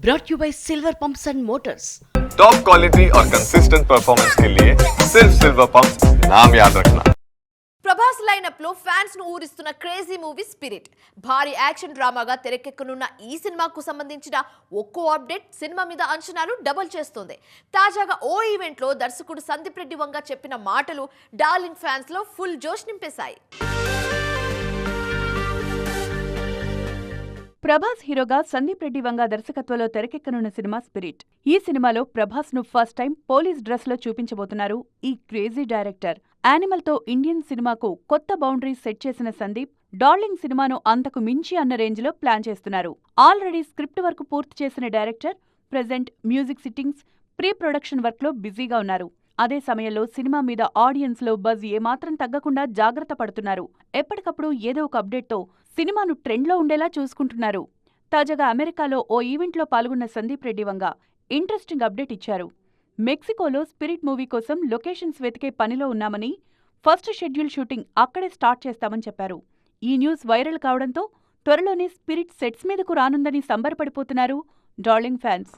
brought you by Silver Pumps and Motors. Top quality और consistent performance के लिए सिर्फ सिल्वर पंप्स नाम याद रखना। ప్రభాస్ లైనప్ లో ఫ్యాన్స్ ను ఊరిస్తున్న క్రేజీ మూవీ స్పిరిట్ భారీ యాక్షన్ డ్రామాగా తెరకెక్కనున్న ఈ సినిమాకు సంబంధించిన ఒక్కో అప్డేట్ సినిమా మీద అంచనాలు డబుల్ చేస్తోంది. తాజాగా ఓ ఈవెంట్ లో దర్శకుడు సందీప్ రెడ్డి వంగ చెప్పిన మాటలు డార్లింగ్ ఫ్యాన్స్ లో ఫుల్ జోష్ నింపేశాయి. ప్రభాస్ హీరోగా సందీప్ రెడ్డి వంగ దర్శకత్వంలో తెరకెక్కనున్న సినిమా స్పిరిట్. ఈ సినిమాలో ప్రభాస్ ను ఫస్ట్ టైం పోలీస్ డ్రెస్ లో చూపించబోతున్నారు ఈ క్రేజీ డైరెక్టర్. యానిమల్ తో ఇండియన్ సినిమాకు కొత్త బౌండరీస్ సెట్ చేసిన సందీప్ డార్లింగ్ సినిమాను అంతకు మించి అన్న రేంజ్ లో ప్లాన్ చేస్తున్నారు. ఆల్రెడీ స్క్రిప్ట్ వర్క్ పూర్తి చేసిన director present music sittings, pre production work లో బిజీగా ఉన్నారు. అదే సమయంలో సినిమా మీద ఆడియన్స్ లో బజ్ ఏమాత్రం తగ్గకుండా జాగ్రత్త పడుతున్నారు. ఎప్పటికప్పుడు ఏదో ఒక అప్డేట్ తో సినిమాను ట్రెండ్లో ఉండేలా చూసుకుంటున్నారు. తాజాగా అమెరికాలో ఓ ఈవెంట్లో పాల్గొన్న సందీప్ రెడ్డి వంగ ఇంట్రెస్టింగ్ అప్డేట్ ఇచ్చారు. మెక్సికోలో స్పిరిట్ మూవీ కోసం లొకేషన్స్ వెతికే పనిలో ఉన్నామని, ఫస్ట్ షెడ్యూల్ షూటింగ్ అక్కడే స్టార్ట్ చేస్తామని చెప్పారు. ఈ న్యూస్ వైరల్ కావడంతో త్వరలోనే స్పిరిట్ సెట్స్ మీదకు రానుందని సంబరపడిపోతున్నారు డార్లింగ్ ఫ్యాన్స్.